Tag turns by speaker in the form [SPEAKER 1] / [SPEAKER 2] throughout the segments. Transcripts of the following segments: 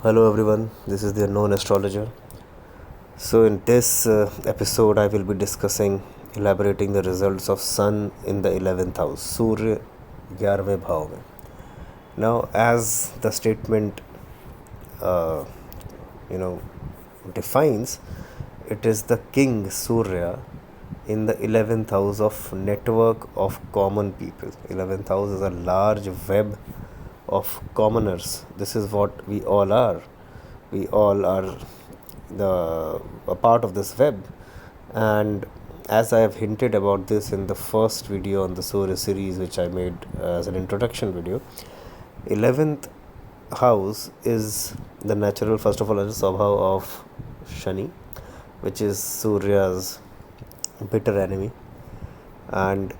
[SPEAKER 1] Hello everyone, this is the unknown astrologer. So, in this episode, I will be elaborating the results of Sun in the 11th house, Surya 11वें भाव में. Now, as the statement uh, you know defines, it is the king Surya in the 11th house of network of common people. 11th house is a large web of commoners. This is what we all are. We all are a part of this web, and as I have hinted about this in the first video on the Surya series, which I made as an introduction video, 11th house is the natural, first of all, as a Swabhav of Shani, which is Surya's bitter enemy. And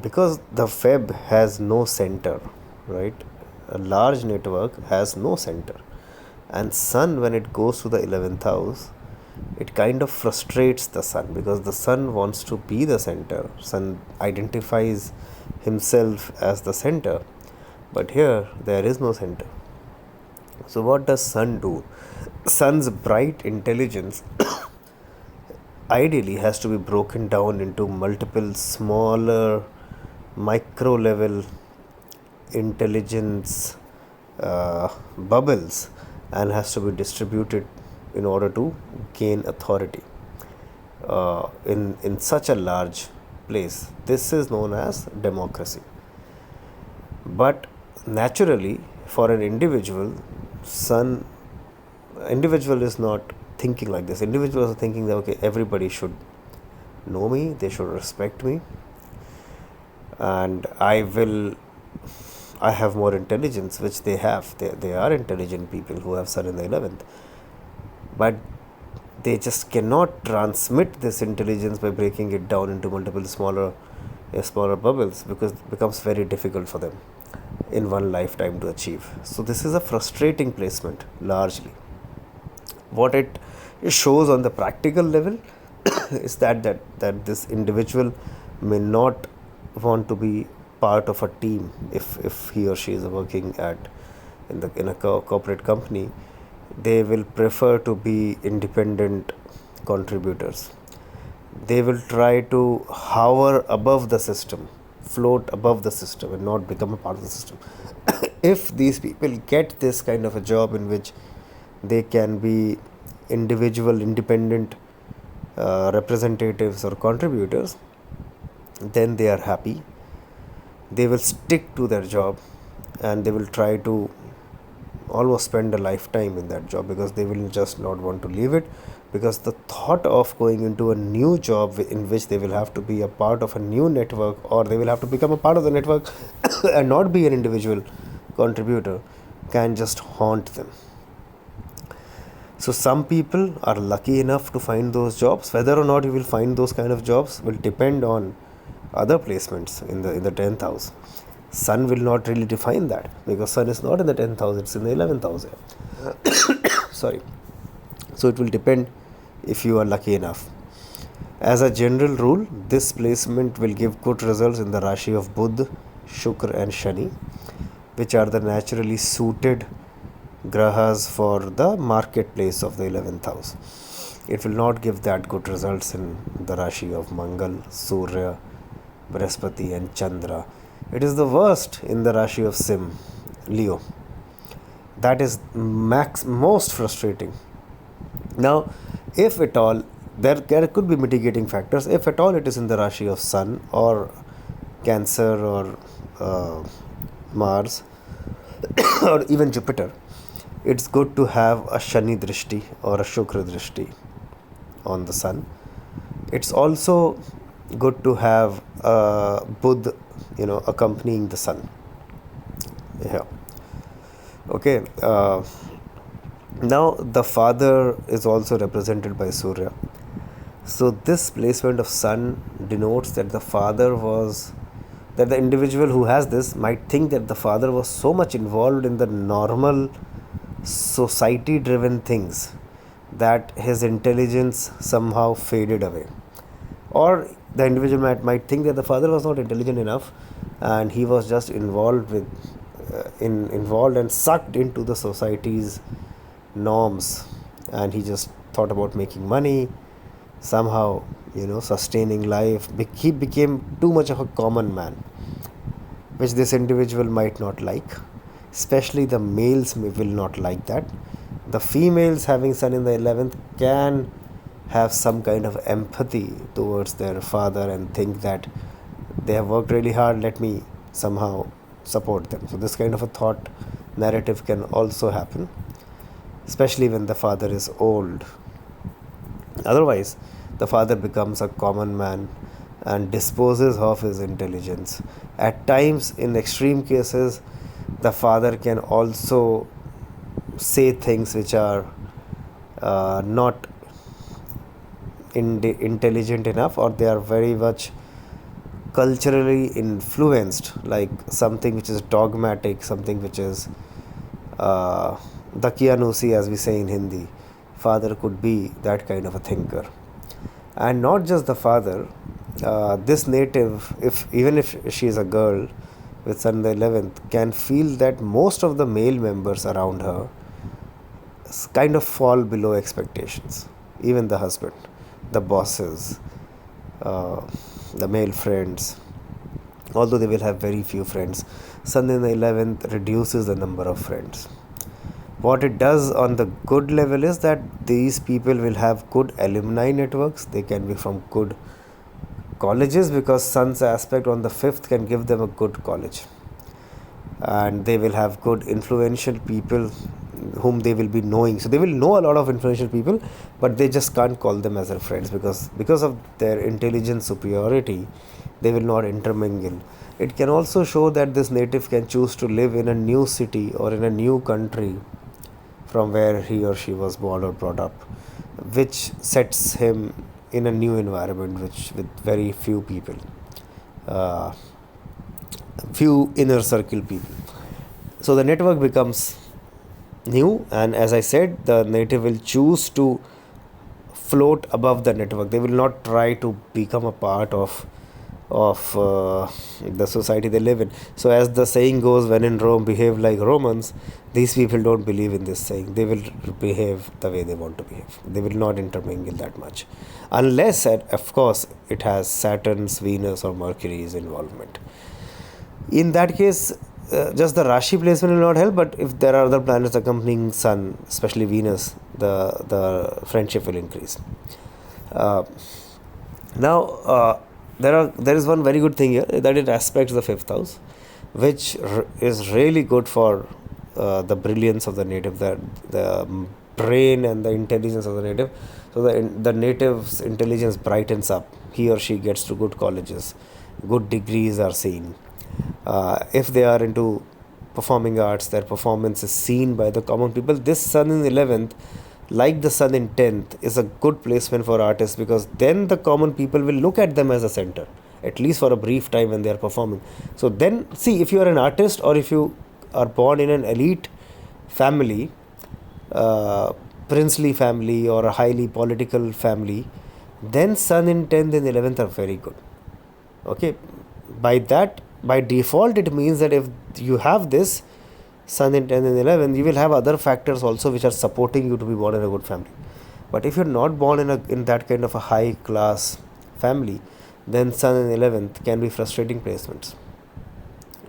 [SPEAKER 1] because the web has no center, right? A large network has no center. And Sun, when it goes to the 11th house, it kind of frustrates the Sun because the Sun wants to be the center. Sun identifies himself as the center, but here there is no center. So, what does Sun do? Sun's bright intelligence ideally has to be broken down into multiple smaller micro level intelligence bubbles and has to be distributed in order to gain authority in such a large place. This is known as democracy. But naturally, for an individual is not thinking like this. Individuals are thinking that okay, everybody should know me, they should respect me, and I have more intelligence, which they have. They are intelligent people who have Sun in the 11th, but they just cannot transmit this intelligence by breaking it down into multiple smaller bubbles, because it becomes very difficult for them in one lifetime to achieve. So this is a frustrating placement largely. What it shows on the practical level is that this individual may not want to be part of a team if he or she is working in a corporate company. They will prefer to be independent contributors. They will try to hover above the system, float above the system, and not become a part of the system. If these people get this kind of a job in which they can be individual, independent representatives or contributors, then they are happy. They will stick to their job and they will try to almost spend a lifetime in that job, because they will just not want to leave it, because the thought of going into a new job in which they will have to be a part of a new network, or they will have to become a part of the network and not be an individual contributor, can just haunt them. So some people are lucky enough to find those jobs. Whether or not you will find those kind of jobs will depend on other placements in the 10th house. Sun will not really define that, because Sun is not in the 10th house, it's in the 11th house. Sorry. So it will depend if you are lucky enough. As a general rule, this placement will give good results in the Rashi of Buddha, Shukra and Shani, which are the naturally suited grahas for the marketplace of the 11th house. It will not give that good results in the Rashi of Mangal, Surya, Brihaspati and Chandra. It is the worst in the Rashi of Sim, Leo. That is most frustrating. Now, if at all, there could be mitigating factors. If at all it is in the Rashi of Sun or Cancer or Mars or even Jupiter, it's good to have a Shani Drishti or a Shukra Drishti on the Sun. It's also good to have Buddha, accompanying the Sun. Yeah. Okay. Now the father is also represented by Surya. So this placement of Sun denotes that the individual who has this might think that the father was so much involved in the normal society driven things that his intelligence somehow faded away. Or the individual might think that the father was not intelligent enough and he was just involved and sucked into the society's norms, and he just thought about making money, somehow, sustaining life. He became too much of a common man, which this individual might not like. Especially the males will not like that. The females having sun in the 11th can have some kind of empathy towards their father and think that they have worked really hard, let me somehow support them. So, this kind of a thought narrative can also happen, especially when the father is old. Otherwise, the father becomes a common man and disposes of his intelligence. At times, in extreme cases, the father can also say things which are not intelligent enough, or they are very much culturally influenced, like something which is dogmatic, something which is Dakianusi, as we say in Hindi. Father could be that kind of a thinker. And not just the father, this native, if even if she is a girl with Sun the 11th, can feel that most of the male members around her kind of fall below expectations. Even the husband, the bosses, uh, the male friends, although they will have very few friends. Sun in the 11th reduces the number of friends. What it does on the good level is that these people will have good alumni networks. They can be from good colleges, because Sun's aspect on the 5th can give them a good college. And they will have good influential people whom they will be knowing. So they will know a lot of influential people, but they just can't call them as their friends, because of their intelligence superiority, they will not intermingle. It can also show that this native can choose to live in a new city or in a new country from where he or she was born or brought up, which sets him in a new environment, which with very few people, uh, few inner circle people. So the network becomes new, and as I said, the native will choose to float above the network. They will not try to become a part of the society they live in. So, as the saying goes, when in Rome, behave like Romans. These people don't believe in this saying. They will behave the way they want to behave. They will not intermingle that much, unless, of course, it has Saturn's, Venus, or Mercury's involvement. In that case, just the Rashi placement will not help, but if there are other planets accompanying Sun, especially Venus, the friendship will increase. Uh, now, there is one very good thing here, that it aspects the 5th house, which is really good for the brilliance of the native, the brain and the intelligence of the native. So the native's intelligence brightens up. He or she gets to good colleges, good degrees are seen. If they are into performing arts, their performance is seen by the common people. This Sun in 11th, like the Sun in 10th, is a good placement for artists, because then the common people will look at them as a center, at least for a brief time when they are performing. So then, see, if you are an artist, or if you are born in an elite family, princely family, or a highly political family, then Sun in 10th and 11th are very good. Okay, by default, it means that if you have this Sun in 10 and 11, you will have other factors also which are supporting you to be born in a good family. But if you're not born in that kind of a high class family, then Sun in 11th can be frustrating placements.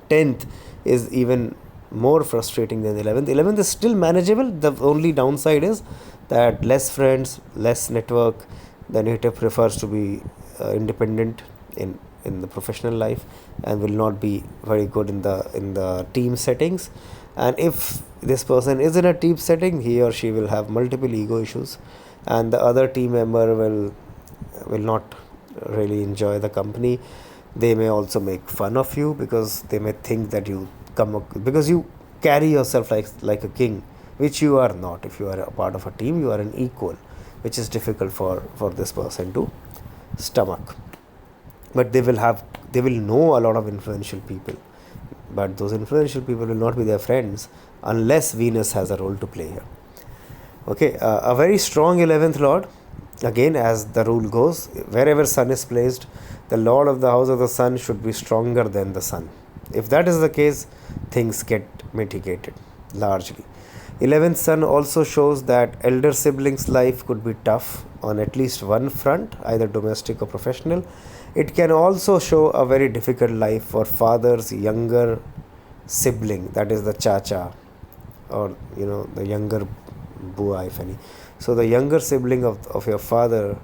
[SPEAKER 1] 10th is even more frustrating than 11th. 11th is still manageable. The only downside is that less friends, less network. The native prefers to be independent in the professional life, and will not be very good in the team settings. And if this person is in a team setting, he or she will have multiple ego issues, and the other team member will not really enjoy the company. They may also make fun of you, because they may think that because you carry yourself like a king, which you are not. If you are a part of a team, you are an equal, which is difficult for this person to stomach. But they will know a lot of influential people, but those influential people will not be their friends unless Venus has a role to play here. Okay, a very strong 11th lord, again, as the rule goes, wherever Sun is placed, the lord of the house of the Sun should be stronger than the Sun. If that is the case, things get mitigated largely. 11th sun also shows that elder siblings' life could be tough on at least one front, either domestic or professional. It can also show a very difficult life for father's younger sibling, that is the chacha, or the younger bua, if any. So the younger sibling of your father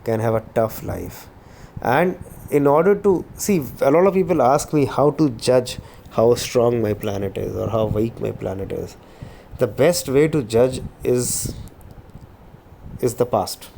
[SPEAKER 1] can have a tough life. And in order to see, a lot of people ask me how to judge how strong my planet is or how weak my planet is. The best way to judge is the past.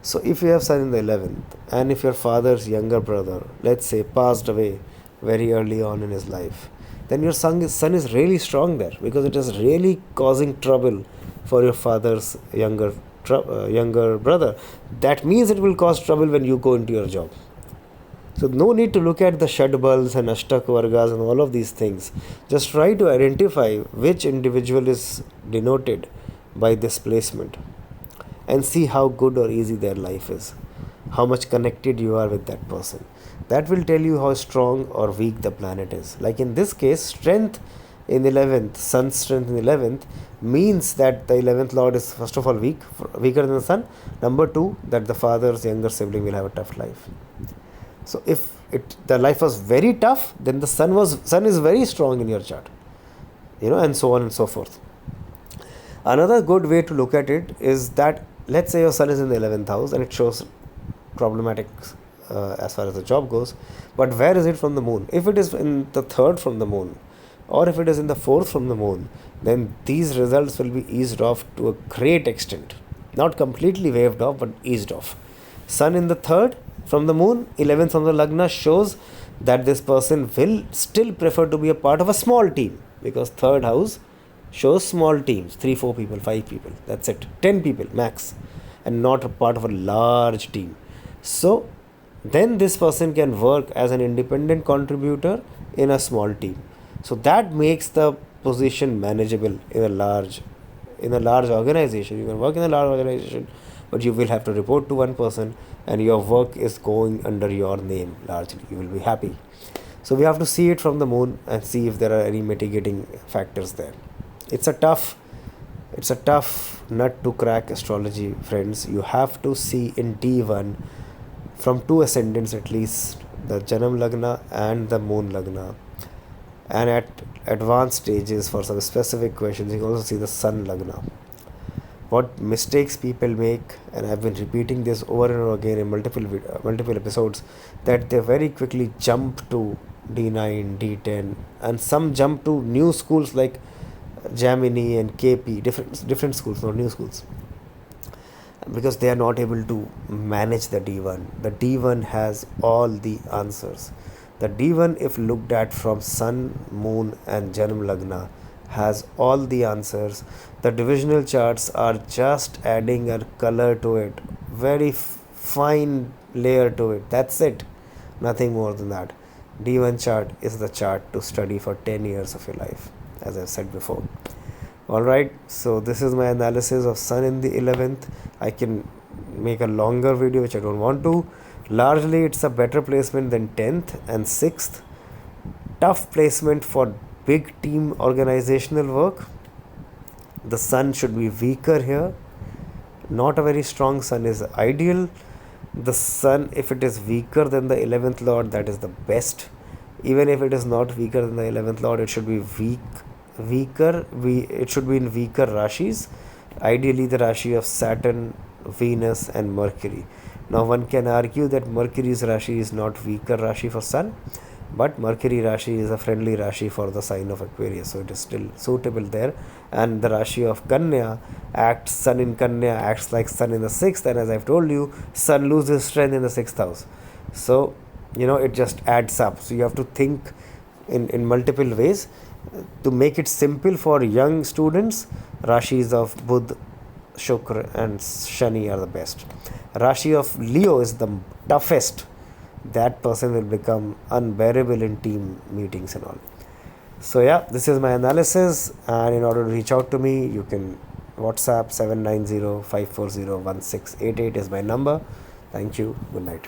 [SPEAKER 1] So if you have sun in the 11th, and if your father's younger brother, let's say, passed away very early on in his life, then your sun is really strong there, because it is really causing trouble for your father's younger brother. That means it will cause trouble when you go into your job. So no need to look at the Shadbals and Ashtak Vargas and all of these things. Just try to identify which individual is denoted by this placement and see how good or easy their life is, how much connected you are with that person. That will tell you how strong or weak the planet is. Like in this case, strength in 11th, sun's strength in 11th, means that the 11th lord is first of all weaker than the sun. Number two, that the father's younger sibling will have a tough life. So if the life was very tough, then the sun is very strong in your chart, and so on and so forth. Another good way to look at it is that, let's say your sun is in the 11th house and it shows problematic as far as the job goes, but where is it from the moon? If it is in the 3rd from the moon, or if it is in the 4th from the moon, then these results will be eased off to a great extent. Not completely waved off, but eased off. Sun in the 3rd from the moon, 11th from the Lagna, shows that this person will still prefer to be a part of a small team, because 3rd house shows small teams, 3-4 people, 5 people, that's it, 10 people max, and not a part of a large team. So then this person can work as an independent contributor in a small team. So that makes the position manageable in a large organization. You can work in a large organization, but you will have to report to one person, and your work is going under your name largely. You will be happy. So we have to see it from the moon and see if there are any mitigating factors there. It's a tough nut to crack, astrology, friends. You have to see in T1 from 2 ascendants at least, the Janam Lagna and the Moon Lagna. And at advanced stages, for some specific questions, you can also see the Sun Lagna. What mistakes people make, and I've been repeating this over and over again in multiple episodes, that they very quickly jump to D9, D10, and some jump to new schools like Gemini and KP, different schools, not new schools, because they are not able to manage the D1. The D1 has all the answers. The D1, if looked at from Sun, Moon and Janam Lagna, has all the answers. The divisional charts are just adding a color to it, very fine layer to it. That's it, nothing more than that. D1 chart is the chart to study for 10 years of your life, as I've said before. Alright, so this is my analysis of Sun in the 11th. I can make a longer video, which I don't want to. Largely it's a better placement than 10th and 6th. Tough placement for big team organizational work. The Sun should be weaker here. Not a very strong Sun is ideal. The Sun, if it is weaker than the 11th lord, that is the best. Even if it is not weaker than the 11th lord, it should be it should be in weaker rashis, ideally the rashi of Saturn, Venus and Mercury. Now one can argue that Mercury's rashi is not weaker rashi for Sun, but Mercury rashi is a friendly rashi for the sign of Aquarius, so it is still suitable there. And the rashi of Kanya acts, Sun in Kanya acts like Sun in the 6th, and as I've told you, Sun loses strength in the 6th house. So it just adds up. So you have to think in multiple ways. To make it simple for young students, rashis of Budh, Shukra and Shani are the best. Rashi of Leo is the toughest. That person will become unbearable in team meetings and all. So yeah, this is my analysis, and in order to reach out to me, you can WhatsApp 790-540-1688 is my number. Thank you. Good night.